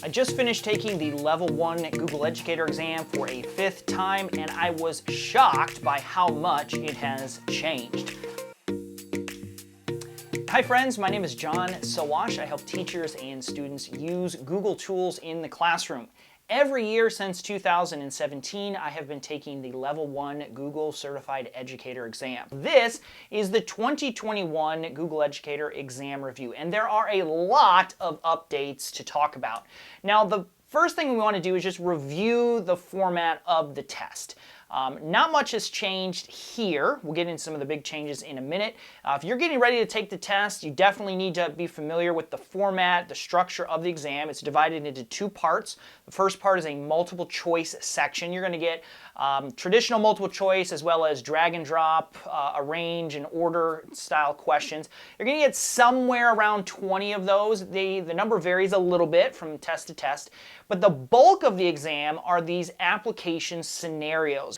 I just finished taking the Level 1 Google Educator exam for a 5th time, and I was shocked by how much it has changed. Hi friends, my name is John Sowash. I help teachers and students use Google tools in the classroom. Every year since 2017, I have been taking the Level 1 Google Certified Educator exam. This is the 2021 Google Educator exam review, and there are a lot of updates to talk about. Now, the first thing we want to do is just review the format of the test. Not much has changed here. We'll get into some of the big changes in a minute. If you're getting ready to take the test, you definitely need to be familiar with the format, the structure of the exam. It's divided into 2 parts. The first part is a multiple choice section. You're going to get traditional multiple choice as well as drag and drop, arrange and order style questions. You're going to get somewhere around 20 of those. The number varies a little bit from test to test, but the bulk of the exam are these application scenarios.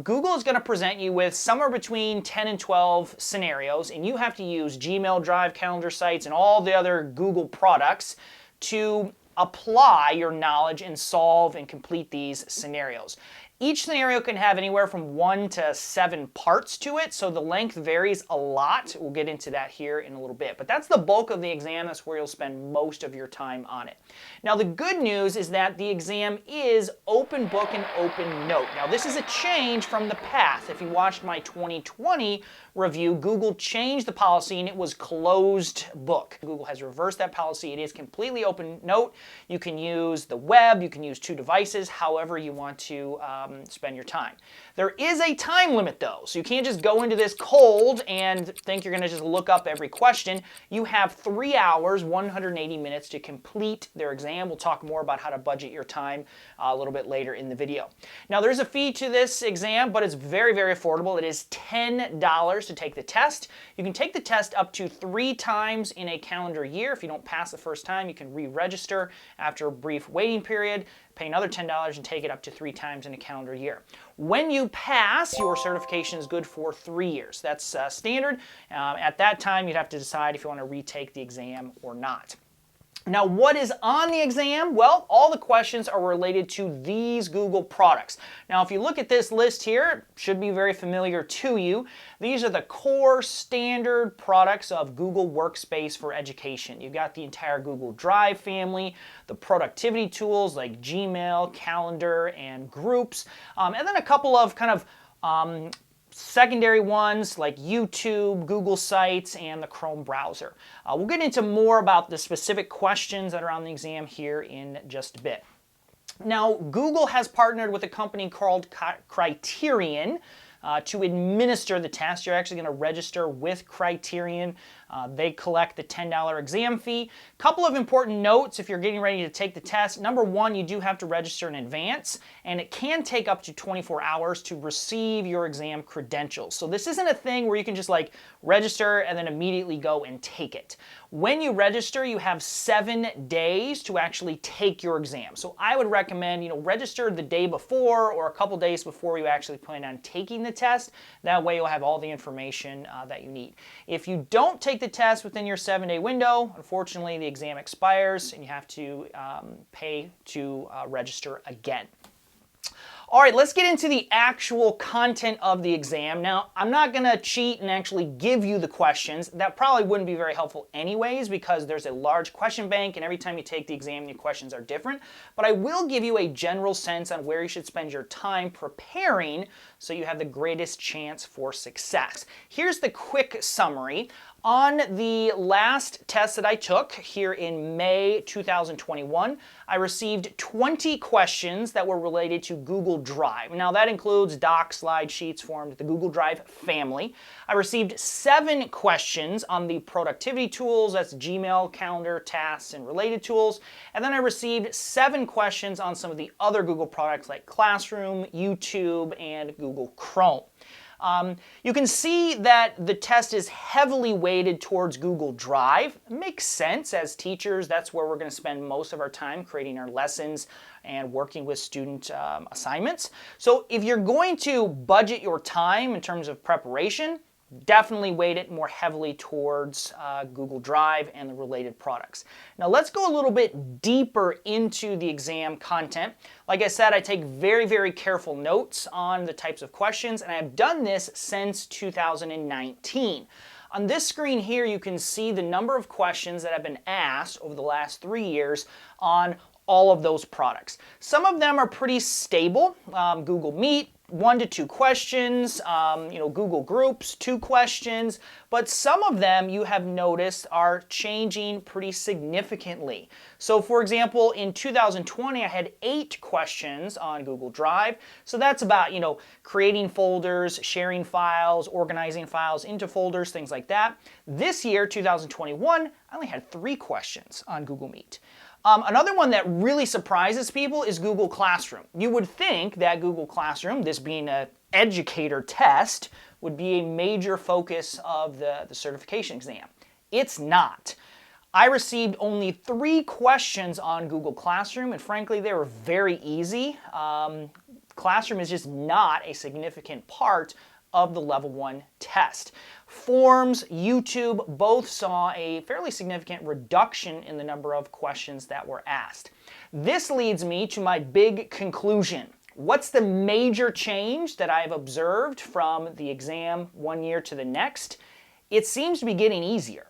Google is going to present you with somewhere between 10 and 12 scenarios, and you have to use Gmail, Drive, calendar sites, and all the other Google products to apply your knowledge and solve and complete these scenarios. Each scenario can have anywhere from 1 to 7 parts to it, so the length varies a lot. We'll get into that here in a little bit. But that's the bulk of the exam. That's where you'll spend most of your time on it. Now, the good news is that the exam is open book and open note. Now, this is a change from the past. If you watched my 2020 review, Google changed the policy and it was closed book. Google has reversed that policy. It is completely open note. You can use the web. You can use 2 devices, however you want to spend your time. There is a time limit though, so you can't just go into this cold and think you're going to just look up every question. You have 3 hours, 180 minutes to complete their exam. We'll talk more about how to budget your time a little bit later in the video. Now, there's a fee to this exam, but it's very, very affordable. It is $10 to take the test. You can take the test up to 3 times in a calendar year. If you don't pass the first time, you can re-register after a brief waiting period, pay another $10 and take it up to 3 times in a calendar year. When you pass, your certification is good for 3 years. That's standard. At that time, you'd have to decide if you want to retake the exam or not. Now, what is on the exam? Well, all the questions are related to these Google products. Now, if you look at this list here, it should be very familiar to you. These are the core standard products of Google Workspace for Education. You've got the entire Google Drive family, the productivity tools like Gmail, Calendar, and Groups, and then a couple of kind of secondary ones like YouTube, Google Sites, and the Chrome browser. We'll get into more about the specific questions that are on the exam here in just a bit. Now, Google has partnered with a company called Criterion to administer the test. You're actually going to register with Criterion. They collect the $10 exam fee. Couple of important notes if you're getting ready to take the test. Number 1, you do have to register in advance, and it can take up to 24 hours to receive your exam credentials. So this isn't a thing where you can just like register and then immediately go and take it. When you register, you have 7 days to actually take your exam. So I would recommend, register the day before or a couple days before you actually plan on taking the test. That way you'll have all the information that you need. If you don't take the test within your 7-day window, unfortunately the exam expires and you have to pay to register again. All right, let's get into the actual content of the exam. Now, I'm not going to cheat and actually give you the questions. That probably wouldn't be very helpful anyways because there's a large question bank and every time you take the exam, the questions are different. But I will give you a general sense on where you should spend your time preparing so you have the greatest chance for success. Here's the quick summary. On the last test that I took here in May 2021, I received 20 questions that were related to Google Drive. Now that includes Docs, Slide, Sheets, Forms, the Google Drive family. I received 7 questions on the productivity tools, that's Gmail, Calendar, Tasks, and related tools. And then I received 7 questions on some of the other Google products like Classroom, YouTube, and Google Chrome. You can see that the test is heavily weighted towards Google Drive. It makes sense. As teachers, that's where we're going to spend most of our time creating our lessons and working with student assignments. So if you're going to budget your time in terms of preparation, definitely weighted more heavily towards Google Drive and the related products. Now let's go a little bit deeper into the exam content. Like I said, I take very, very careful notes on the types of questions, and I've done this since 2019. On this screen here, you can see the number of questions that have been asked over the last 3 years on all of those products. Some of them are pretty stable. Google Meet, 1 to 2 questions, Google Groups, 2 questions, but some of them you have noticed are changing pretty significantly. So for example, in 2020, I had 8 questions on Google Drive. So that's about, creating folders, sharing files, organizing files into folders, things like that. This year, 2021, I only had 3 questions on Google Meet. Another one that really surprises people is Google Classroom. You would think that Google Classroom, this being an educator test, would be a major focus of the certification exam. It's not. I received only 3 questions on Google Classroom, and frankly, they were very easy. Classroom is just not a significant part of the level 1 test. Forms, YouTube, both saw a fairly significant reduction in the number of questions that were asked. This leads me to my big conclusion. What's the major change that I've observed from the exam 1 year to the next? It seems to be getting easier.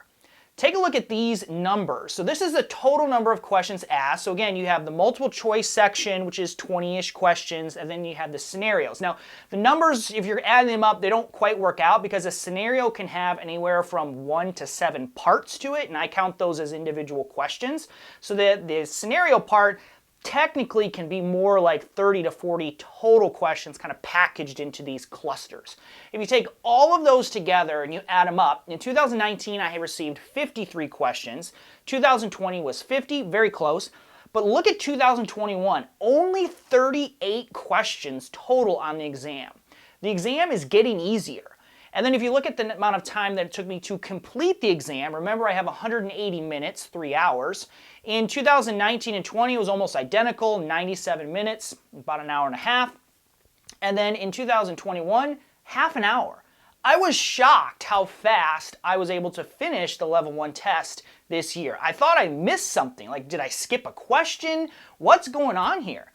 Take a look at these numbers. So this is the total number of questions asked. So again, you have the multiple choice section, which is 20-ish questions, and then you have the scenarios. Now, the numbers, if you're adding them up, they don't quite work out because a scenario can have anywhere from 1 to 7 parts to it, and I count those as individual questions. So the scenario part technically can be more like 30 to 40 total questions kind of packaged into these clusters. If you take all of those together and you add them up, in 2019 I had received 53 questions, 2020 was 50, very close, but look at 2021, only 38 questions total on the exam. The exam is getting easier. And then if you look at the amount of time that it took me to complete the exam, remember I have 180 minutes, 3 hours. In 2019 and 20, it was almost identical, 97 minutes, about an hour and a half. And then in 2021, half an hour. I was shocked how fast I was able to finish the level 1 test this year. I thought I missed something, like did I skip a question? What's going on here?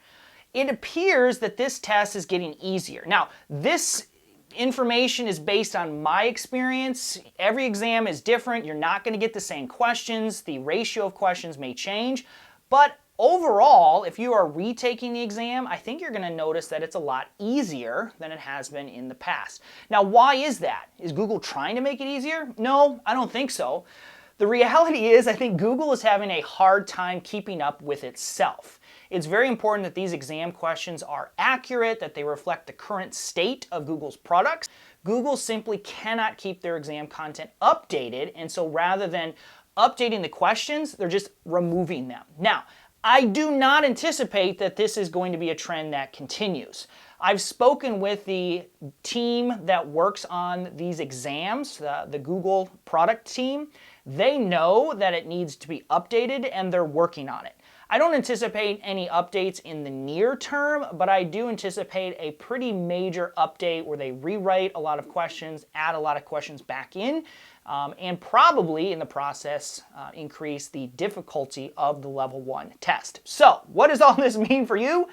It appears that this test is getting easier. Now, this information is based on my experience. Every exam is different. You're not going to get the same questions. The ratio of questions may change. But overall, if you are retaking the exam, I think you're going to notice that it's a lot easier than it has been in the past. Now, why is that? Is Google trying to make it easier? No, I don't think so. The reality is I think Google is having a hard time keeping up with itself. It's very important that these exam questions are accurate, that they reflect the current state of Google's products. Google simply cannot keep their exam content updated, and so rather than updating the questions, they're just removing them. Now, I do not anticipate that this is going to be a trend that continues. I've spoken with the team that works on these exams, the Google product team. They know that it needs to be updated and they're working on it. I don't anticipate any updates in the near term, but I do anticipate a pretty major update where they rewrite a lot of questions, add a lot of questions back in, and probably in the process increase the difficulty of the level 1 test. So what does all this mean for you?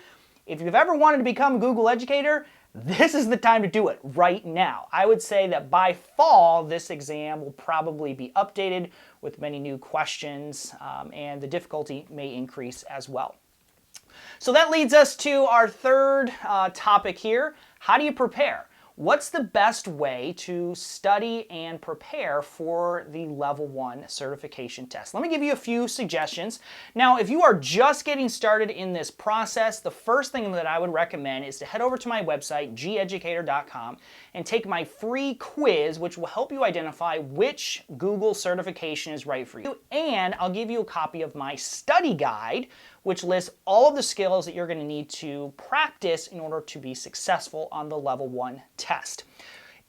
If you've ever wanted to become a Google Educator, this is the time to do it right now. I would say that by fall, this exam will probably be updated with many new questions, and the difficulty may increase as well. So that leads us to our third topic here. How do you prepare? What's the best way to study and prepare for the level 1 certification test? Let me give you a few suggestions. Now, if you are just getting started in this process, the first thing that I would recommend is to head over to my website, geducator.com, and take my free quiz, which will help you identify which Google certification is right for you. And I'll give you a copy of my study guide, which lists all of the skills that you're going to need to practice in order to be successful on the level 1 test.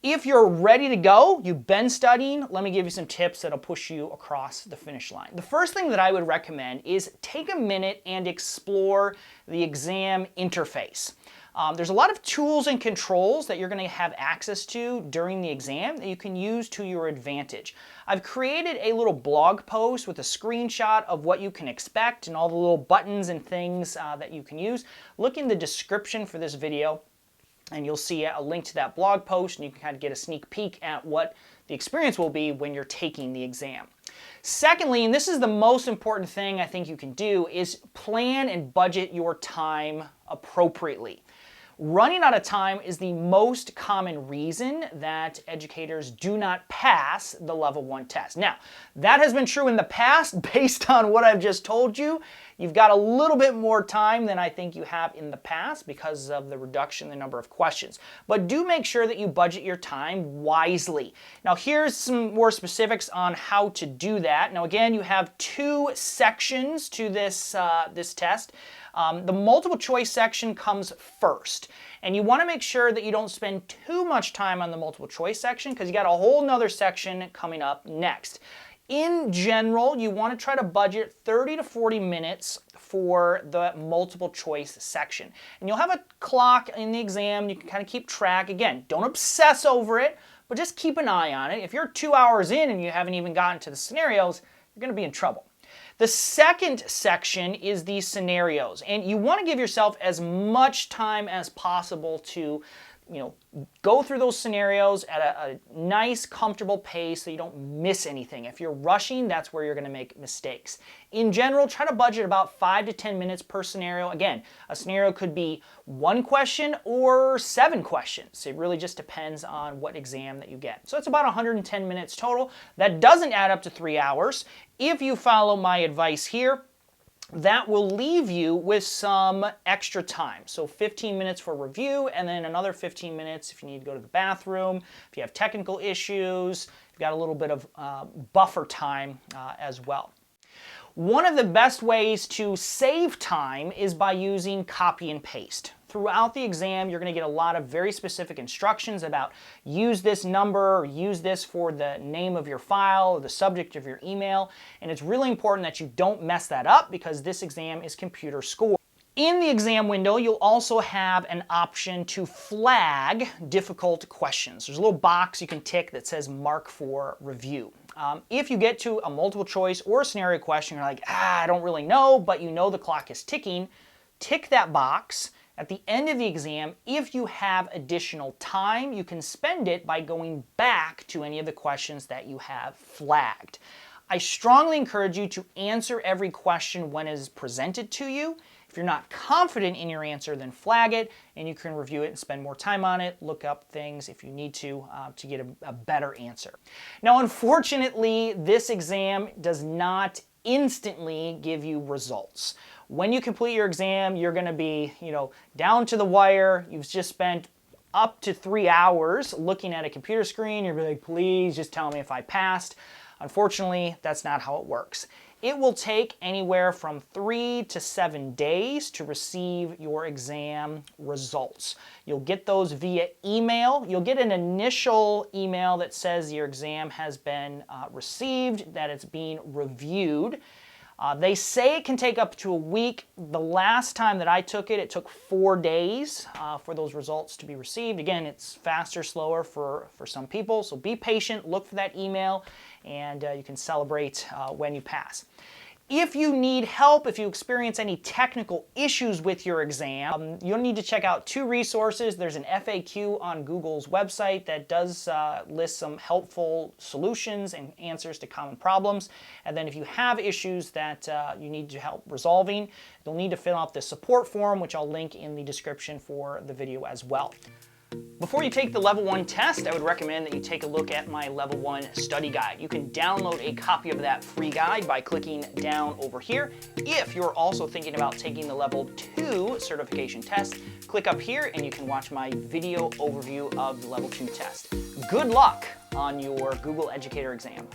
If you're ready to go, you've been studying, let me give you some tips that'll push you across the finish line. The first thing that I would recommend is take a minute and explore the exam interface. There's a lot of tools and controls that you're going to have access to during the exam that you can use to your advantage. I've created a little blog post with a screenshot of what you can expect and all the little buttons and things that you can use. Look in the description for this video and you'll see a link to that blog post, and you can kind of get a sneak peek at what the experience will be when you're taking the exam. Secondly, and this is the most important thing I think you can do, is plan and budget your time appropriately. Running out of time is the most common reason that educators do not pass the level 1 test. Now, that has been true in the past based on what I've just told you. You've got a little bit more time than I think you have in the past because of the reduction in the number of questions. But do make sure that you budget your time wisely. Now, here's some more specifics on how to do that. Now, again, you have 2 sections to this test. The multiple choice section comes first, and you want to make sure that you don't spend too much time on the multiple choice section because you got a whole nother section coming up next. In general, you want to try to budget 30 to 40 minutes for the multiple choice section. And you'll have a clock in the exam. You can kind of keep track. Again, don't obsess over it, but just keep an eye on it. If you're 2 hours in and you haven't even gotten to the scenarios, you're going to be in trouble. The second section is the scenarios, and you want to give yourself as much time as possible to go through those scenarios at a nice, comfortable pace so you don't miss anything. If you're rushing, that's where you're going to make mistakes. In general, try to budget about 5 to 10 minutes per scenario. Again, a scenario could be 1 question or 7 questions. It really just depends on what exam that you get. So it's about 110 minutes total. That doesn't add up to 3 hours. If you follow my advice here, that will leave you with some extra time. So 15 minutes for review, and then another 15 minutes if you need to go to the bathroom, if you have technical issues, you've got a little bit of buffer time as well. One of the best ways to save time is by using copy and paste. Throughout the exam, you're going to get a lot of very specific instructions about use this number, or use this for the name of your file, or the subject of your email, and it's really important that you don't mess that up because this exam is computer scored. In the exam window, you'll also have an option to flag difficult questions. There's a little box you can tick that says mark for review. If you get to a multiple choice or a scenario question, you're like, I don't really know, but you know the clock is ticking, tick that box. At the end of the exam, if you have additional time, you can spend it by going back to any of the questions that you have flagged. I strongly encourage you to answer every question when it is presented to you. If you're not confident in your answer, then flag it, and you can review it and spend more time on it, look up things if you need to get a better answer. Now, unfortunately, this exam does not instantly give you results. When you complete your exam, you're going to be, down to the wire. You've just spent up to 3 hours looking at a computer screen. You're like, please just tell me if I passed. Unfortunately, that's not how it works. It will take anywhere from 3 to 7 days to receive your exam results. You'll get those via email. You'll get an initial email that says your exam has been received, that it's being reviewed. They say it can take up to a week. The last time that I took it, it took 4 days for those results to be received. Again, it's faster, slower for some people, so be patient, look for that email, and you can celebrate when you pass. If you need help, if you experience any technical issues with your exam, you'll need to check out 2 resources. There's an FAQ on Google's website that does list some helpful solutions and answers to common problems. And then if you have issues that you need to help resolving, you'll need to fill out the support form, which I'll link in the description for the video as well. Before you take the Level 1 test, I would recommend that you take a look at my Level 1 study guide. You can download a copy of that free guide by clicking down over here. If you're also thinking about taking the Level 2 certification test, click up here and you can watch my video overview of the Level 2 test. Good luck on your Google Educator exam.